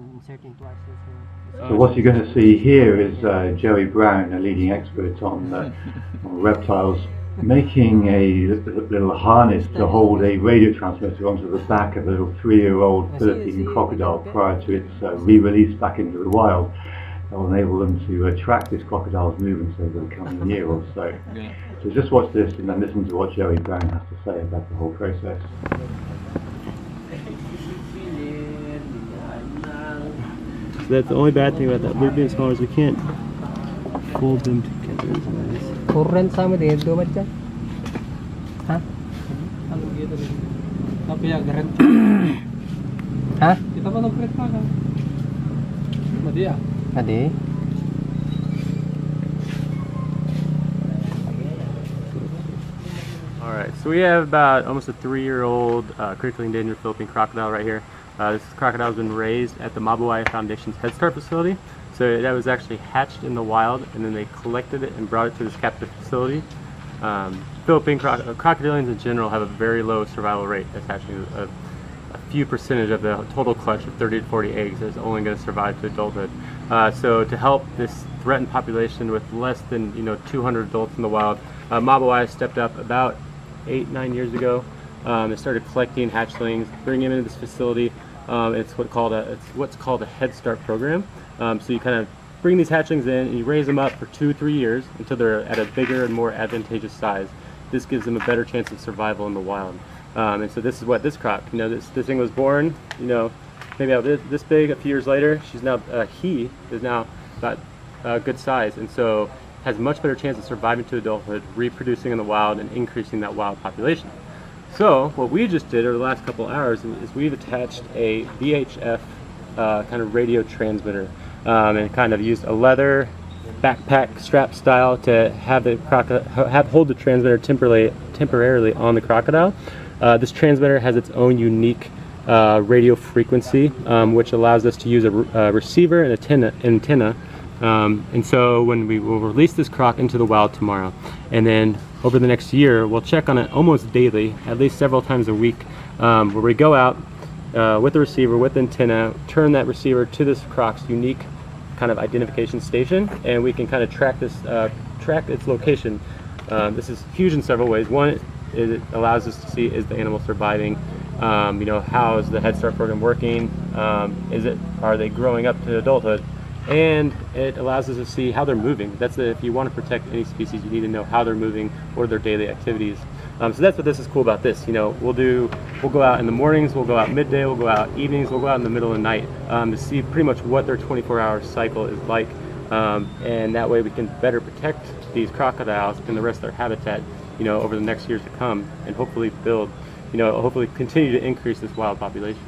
Inserting twice. So what you're going to see here is Joey Brown, a leading expert on reptiles, making a little harness to hold a radio transmitter onto the back of a little 3-year-old Philippine crocodile prior to its re-release back into the wild. That will enable them to track this crocodile's movements over the coming year or so. So just watch this and then listen to what Joey Brown has to say about the whole process. So that's the only bad thing about that. We're being smaller is we can't fold them together as nice. Current sama din do macam. Hah? Ano gitu din. Tapi ya geren. Hah? Kita pa nag-print pa ka. Madi ah. Ade. Alright, so we have about almost a 3-year-old critically endangered Philippine crocodile right here. This crocodile has been raised at the Mabuwaya Foundation's Head Start facility. So that was actually hatched in the wild, and then they collected it and brought it to this captive facility. Philippine crocodilians in general have a very low survival rate. That's actually a few percentage of the total clutch of 30 to 40 eggs is only going to survive to adulthood. So to help this threatened population with less than 200 adults in the wild, Mabuwaya stepped up about 8-9 years ago. They started collecting hatchlings, bringing them into this facility. It's what's called a Head Start program. So you kind of bring these hatchlings in and you raise them up for 2-3 years until they're at a bigger and more advantageous size. This gives them a better chance of survival in the wild. And so this is what this croc, this thing was born, maybe about this big. A few years later, he is now about a good size, and so has a much better chance of surviving to adulthood, reproducing in the wild, and increasing that wild population. So what we just did over the last couple hours is we've attached a VHF kind of radio transmitter, and kind of used a leather backpack strap style to have the hold the transmitter temporarily on the crocodile. This transmitter has its own unique radio frequency, which allows us to use a receiver and antenna. And so when we will release this croc into the wild tomorrow, and then over the next year we'll check on it almost daily, at least several times a week, where we go out with the receiver, with the antenna, turn that receiver to this croc's unique kind of identification station, and we can kind of track its location. This is huge in several ways. One, it allows us to see, is the animal surviving? How is the Head Start program working? Are they growing up to adulthood? And it allows us to see how they're moving. If you want to protect any species, you need to know how they're moving, what are their daily activities. So that's what this is cool about this. We'll go out in the mornings, we'll go out midday, we'll go out evenings, we'll go out in the middle of the night to see pretty much what their 24-hour cycle is like. And that way we can better protect these crocodiles and the rest of their habitat, over the next years to come, and hopefully hopefully continue to increase this wild population.